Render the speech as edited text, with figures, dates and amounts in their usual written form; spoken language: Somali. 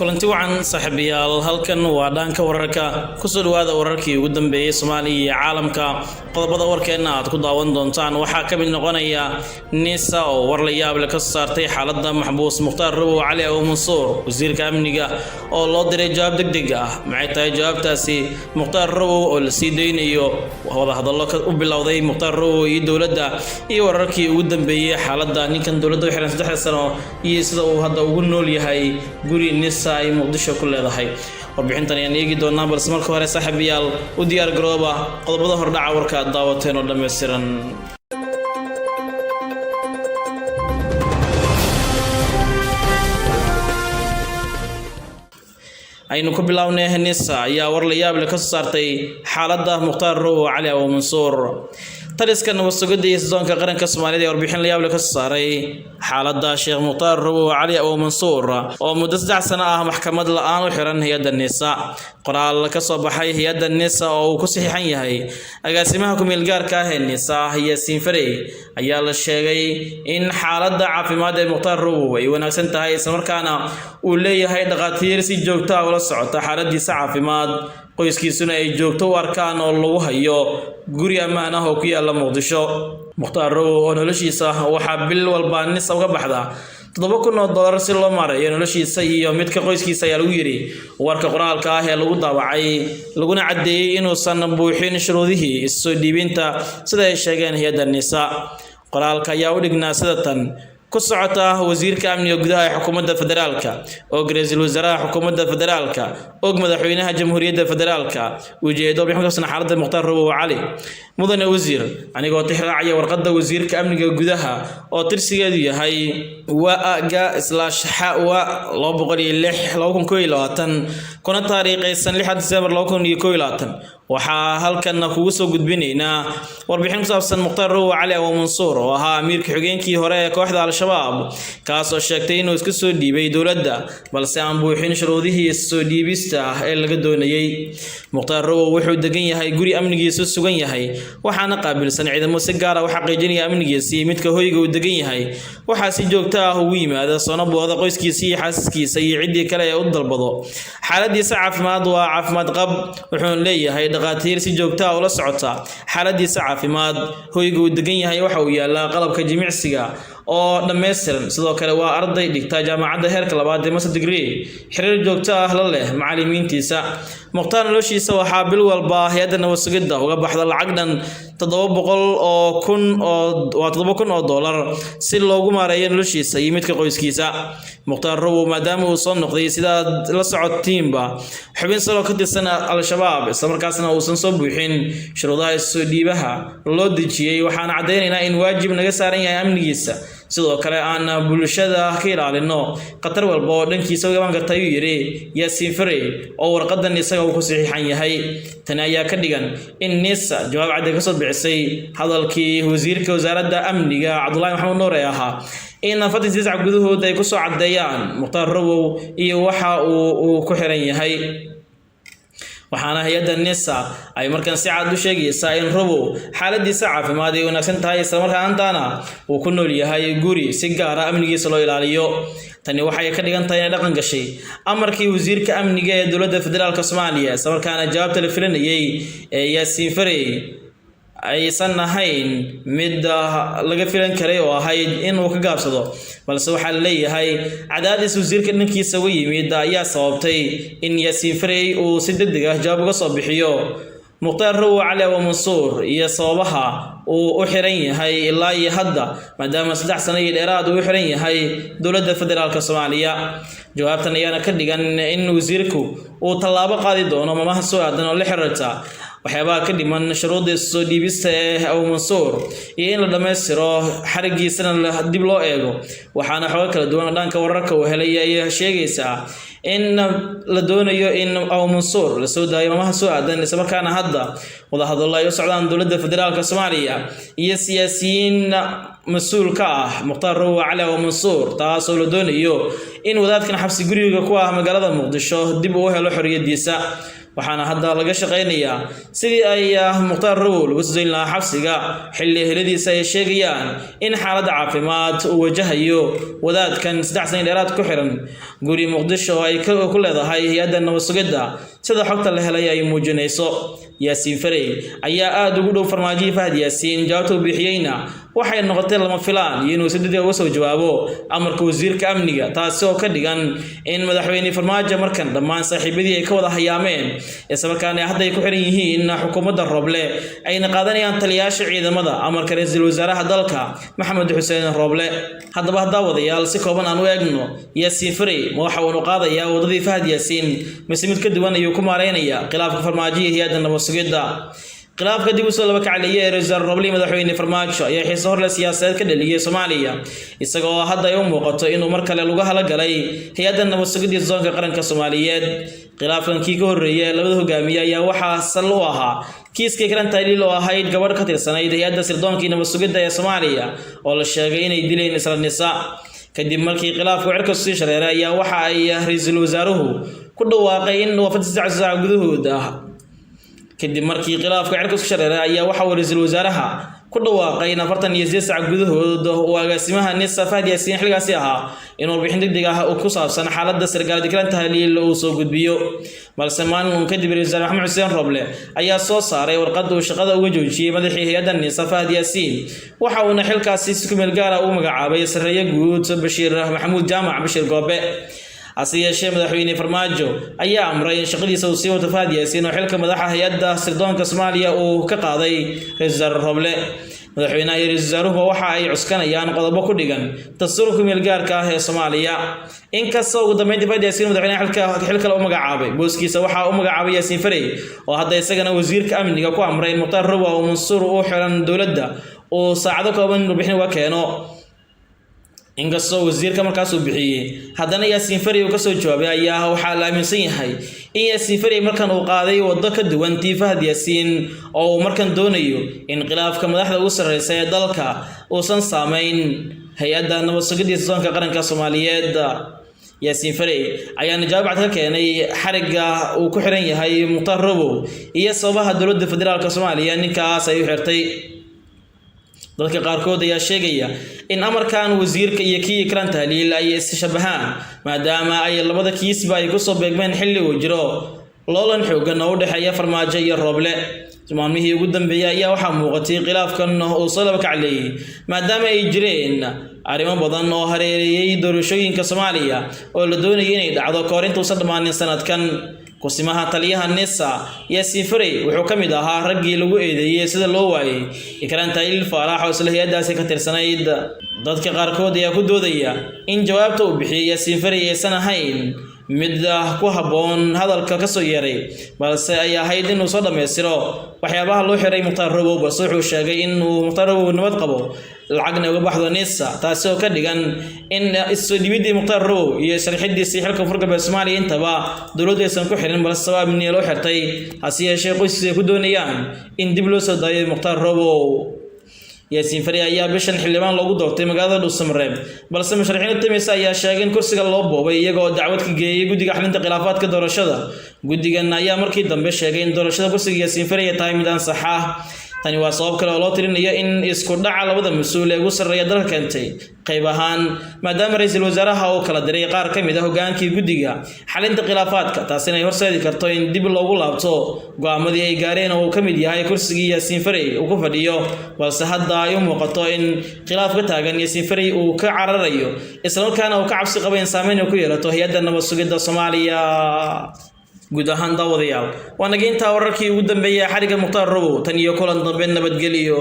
kulanti wacan saaxiibayaal halkan waa dhaanka wararka ku soo dhawaada wararkii ugu dambeeyay Soomaaliya iyo caalamka qodobada warkeena aad ku daawan doontaan waxa ka mid noqonaya Nisa oo war la yaab leh ka saartay xaaladda maxbuus Mukhtaar Robow Cali oo Mansuur wasiirka amniga oo loo diray jawaab degdeg ah maxay tahay jawaabtaasi Mukhtaar Robow oo la sii deynayo wada hadallo u bilowday Mukhtaar Robow iyo dawladda iyo wararkii ugu dambeeyay xaaladda ninkan dawladda u xiran 3 sano iyo sida uu hadda ugu nool yahay guri Nisa ay Muqdisho ku leedahay warbixintan ayaan eegi doonaa balse marka hore saaxiibayaal u diyaar garooba qodobada hordhaca warka daawateen oo dhameystiran aynu ku bilownay Nisa ayaa war la yaab leh ka saartay xaaladda Mukhtaar Robow Cali oo Mansuur taliskan wasaqada iyo zoonka qaranka Soomaaliyeed ee warbixin la yaab leh ka saaray xaaladda Sheekh Mukhtaar Robow Cali oo Mansuur oo muddo 3 sano ah maxkamad la'aan u xiran hay'adda Nisa qoraal ka soo baxay hay'adda Nisa oo uu ku saxiixan yahay agaasimaha ku meel gaarka ah ee Nisa Yaasiin Farey ayaa la sheegay in xaaladda caafimaad ee Mukhtaar Robow ay wanaagsan tahay isla markaana uu leeyahay dhaqaatiir si joogto ah ula socota xaaladiisa caafimaad qoyskiisuna ay joogto u arkaan oo lagu hayo guri ammaan ah oo ku yaala Muqdisho Mukhtaar Robow oo noloshiisa waxa bil walba Nisa uga baxda $7,000 si loo maareeyo noloshiisa iyo midka qoyskiisa ayaa lagu yiri warka qoraalka ah ee lagu daawacay laguna cadeeyay inuusan buuxin shuruudihii soo dhiibinta sida ay sheegeen hay'adda Nisa qoraalka ayaa u dhignaa sida tan ku socota wasiirka amniga gudaha ee xukuumadda federaalka oo ra'iisul wasaaraha xukuumadda federaalka oo madaxweynaha jamhuuriyadda federaalka ujeedo bixinta xaaladda Mukhtaar Robow Cali mudane wasiir anigoo tixraacaya warqadda wasiirka amniga gudaha oo tirsigeedu yahay WAGA/HAWA 206/2021 kuna taariikhaysan 6 Diseembar 2021 waxaa halkan kugu soo gudbinaynaa warbixin ku saabsan Mukhtaar Robow Cali oo Mansuur oo ahaa amiirka xigeenkii hore ee kooxda Al-Shabaab kaas oo sheegtay inuu iska soo dhiibay dawladda balse aan buuxin shuruudihii soo dhiibista ee laga doonayay Mukhtaar Robow wuxuu degan yahay guri amnigiisu sugan yahay waxaana qaabilsan ciidamo si gaar ah u xaqiijinaya amnigiisa midka hoyga uu degan yahay waxa si joogto ah ugu yimaada soonabooda qoyskiisa iyo xaaskiisa iyo cidii kale ee u dalbado xaaladiisa caafimaad waa caafimaad qab wuxuu leeyahay dhaqaatiir si joogto ah ula socota xaaladiisa caafimaad hoyga uu degan yahay waxa uu yaalaa qalabka jimicsiga oo dhameystiran sidoo kale waa arday dhigta jaamacadda heerka 2 ee master degree xiriir joogto ah la leh macallimiintiisa Mukhtaar noloshiisa waxa bil walba hay'adda wasaqada uga baxda lacag dhan $700,000 si loogu maareeyo noloshiisa iyo midka qoyskiisa Mukhtaar Robow maadaama uu soo noqday sida la socotiinba xubin soo ka tirsan Al-Shabaab isla markaasna uusan soo buuxin shuruudaha soo dhiibaha loo dejiyay waxaan cadeynaynaa in waajib naga saaran yahay amnigiisa sidoo kale aan bulshada ka ilaalino qatar walba oo dhankiisa uga iman karta ayuu yiri Yaasiin Farey oo warqadan isaga uu ku saxiixan yahay tan ayaa ka dhigan in Nisa jawaab cad ka soo bixisay hadalkii wasiirka wasaaradda amniga Cabdullaahi Maxamed Nuur ee ahaa in 49 gudahood ay ku soo cadeeyaan Mukhtaar Robow iyo waxa uu ku xiran yahay waxaana hay'adda Nisa ay markan si cad u sheegaysaa in Robow xaaladiisa caafimaad ay wanaagsan tahay isla markaana uu ku nool yahay guri si gaar ah amnigiisa loo ilaaliyo tani waxay ka dhigan tahay in dhaqan gashay amarkii wasiirka amniga ee dawladda federaalka Soomaaliya isla markaana jawaabta la filanayay ee Yaasiin Farey aysan ahayn mid laga filan karay oo ahayd inuu ka gaabsado balse waxa la leeyahay cadaadis wasiirka dhankiisa uga yimid ayaa sababtay in Yaasiin Farey uu si degdeg ah jawaab uga soo bixiyo Mukhtaar Robow Cali oo Mansuur iyo sababaha uu u xiran yahay ilaa iyo hadda maadaama 3 sano iyo dheeraad uu xiran yahay dawladda federaalka Soomaaliya jawaabtan ayaana ka dhigan in wasiirku uu tallaabo qaadi doono mamaha soo aadan oo la xiriirta waxyaabaha ka dhiman shuruudda soo dhiibista ee Mansuur iyo in la dhameystiro xarigiisana dib loo eego waxaana xoog kala duwan dhanka wararka uu helay ay sheegaysaa in la doonayo in Mansuur la soo daayo mamaha soo aadan isla markaana hadda wada hadallo ay u socdaan dawladda federaalka Soomaaliya iyo siyaasiyiin مسؤول كاه مختار هو علي ومنصور تاسو لدونيو إن وذاتكن حبس جريجا كواه مقالة مقدشة دبوها لحرية ديسا waxaana hadda laga shaqeynayaa sidii ay Mukhtaar Robow lagu soo lahaa xabsiga xilli heladiisa ay sheegayaan in xaaladda caafimaad uu wajahayo wadaadkan 3 sano dheeraad ku xiran guri Muqdisho ay ku leedahay hay'adda nabad sugidda sida xogta la helay ay muujinayso. Yaasiin Farey ayaa aad ugu dhow farmaajo Fahad Yaasiin jawaabta uu bixiyayna waxay noqotay lama filaan inuu si degdeg uga soo jawaabo amarka wasiirka amniga taasi oo ka dhigan in madaxweyne farmaajo markan dhammaan saaxiibadii ay ka wada hayaameen isla markaana hadda ay ku xiran yihiin xukuumadda Roble ayna qaadanayaan taliyaasha ciidamada amarka ra'iisul wasaaraha dalka Maxamed Xuseen Roble. haddaba wadayaal si kooban aan u eegno Yaasiin Farey ma waxa uu qaadayaa wadadii Fahad Yaasiin mise mid ka duwan ayuu ku maareynaya khilaafka farmaajo iyo hay'adda nabad sugidda. khilaafka dib u soo laba kacaliyay ra'iisul Roble madaxweyne farmaajo ayaa xiiso hor leh siyaasadeed ka dhaliyay Soomaaliya isagoo hadda ay u muuqato inuu mar kale lagu hala galay hay'adda nabad sugidda zoonka qaranka Soomaaliyeed. khilaafkan kii ka horeeyay labada hogaamiye ayaa waxaa sal u ahaa kiiska Ikran Tahliil oo ahayd gabadh ka tirsanayd hay'adda sirdoonka nabad sugidda ee Soomaaliya oo la sheegay inay dileen Isla Nisa. kadib markii khilaafku cirka sii shareeray ayaa waxa ay ra'iisul wasaaruhu ku dhawaaqay in wafad 9 saac gudahooda kadib markii khilaafku cirka sii shareeray ayaa waxa uu ra'iisul wasaaraha ku dhawaaqay in 48 saac gudahooda uu agaasimaha Nisa Fahad Yaasiin xilligaasi ahaa inuu warbixin degdeg ah oo ku saabsan xaaladda sargaalada Ikran Tahliil uu soo gudbiyo. balse maalin kadib ra'iisul Maxamed Xuseen Roble ayaa soo saaray warqad uu shaqada uga joojiyay madaxii hay'adda Nisa Fahad Yaasiin waxa uuna xilkaasi si kumeel gaar ah u magacaabay Sarreeye Guud Bashiir Maxamuud Jaamac Bashiir Goobe. hase yeeshee madaxweyne farmaajo ayaa amray in shaqadiisa uu sii wato Fahad Yaasiin oo xilka madaxa hay'adda sirdoonka Soomaaliya uu ka qaaday ra'iisul Roble. madaxweynaha iyo ra'iisul wasaaruhu waxa ay cuskanayaan qodobo ku dhigan dastuurka kumeel gaarka ah ee Soomaaliya. inkastoo ugu dambeyntii Fahad Yaasiin madaxweynaha xilka u magacaabay booskiisa waxa uu magacaabay Yaasiin Farey oo hadda isagana wasiirka amniga ku amray Mukhtaar Robow oo Mansuur u xiran dawladda oo saacado kooban warbixin uga keeno. inkastoo wasiirka markaas uu bixiyay haddana Yaasiin Farey uu ka soo jawaabay ayaa waxa la aaminsan yahay in Yaasiin Farey markan uu qaaday wado ka duwan Fahad Yaasiin oo uu markan doonayo in khilaafka madaxda ugu sarreeyay ee dalka uusan saameyn hay'adda nabad sugidda zoonka qaranka Soomaaliyeed. Yaasiin Farey ayaa jawaab ka keenay xariga uu ku xiran yahay Mukhtaar Robow iyo sababaha dowladda federaalka Soomaaliya ninkaas ay u xirtay. dadka qaarkood ayaa sheegaya in amarkan wasiirka iyo kii Ikran Tahliil ay is shabahaan maadaama ay labada kiisba ay ku soo beegmeen xilli uu jiro loolan xoogan oo u dhaxeeya farmaajo iyo Roble. maalmihii ugu dambeeyay ayaa waxa muuqatay khilaafkan oo soo laba kacaliyay maadaama ay jireen arrimo badan oo hareerayay doorashooyinka Soomaaliya oo la doonayay inay dhacdo koorinta u sadmaanin sanadkan. kusimaha taliyaha Nisa Yaasiin Farey wuxuu ka mid ahaa raggii lagu eedeeyay sida loo waayay Ikran Tahliil Faarax oo isla hay'addaasi ka tirsanayd. dadka qaarkood ayaa ku doodaya in jawaabta uu bixiyay Yaasiin Farey aysan ahayn mid ku haboon hadalka ka soo yeeray balse ay ahayd inuu soo dhameystiro waxyaabaha loo xiray Mukhtaar Robow. balse wuxuu sheegay in uu Mukhtaar Robow nabad qabo lacagna uga baxdo Nisa taasi oo ka dhigan in isoo dhibidii Mukhtaar Robow iyo sharxidiisii xilka furka Soomaaliya intaba dowladda aysan ku xirin balse sabab amni loo xirtay. hase yeeshee qoyskiisa ku doonayaan in dib loo soo daayo Mukhtaar Robow. Yaasiin Farey ayaa bishan xildhibaan loogu doortay magaalada Dhuusamareeb balse musharaxiinta Timisa ayaa sheegay in kursiga loo boobay iyagoo dacwad ka geeyay guddiga xalinta khilaafaadka doorashada. guddigan ayaa markii dambe sheegay in doorashada kursiga Yaasiin Farey ay tahay mid aan sax ah. tani waa sabab kale oo loo tirinayo in isku dhaca labada mas'uul ee ugu sarreeya dalka keentay qayb ahaan maadaama ra'iisul wasaaraha uu kala diray qaar ka mid ah hogaankii guddiga xalinta khilaafaadka taasina ay horseedi karto in dib loogu laabto go'aamadii ay gaareen oo ka mid yahay kursigii Yaasiin Farey uu ku fadhiyo. balse hadda ay u muuqato in khilaaf ka taagan Yaasiin Farey uu ka cararayo isla markaana uu ka cabsi qabo in saameyn ku yeelato hay'adda nabad sugidda Soomaaliya. guud ahaan daawadayaal waa naga intaa wararkii ugu dambeeyay xariga Mukhtaar Robow tan iyo kulan dambe nabadgelyo.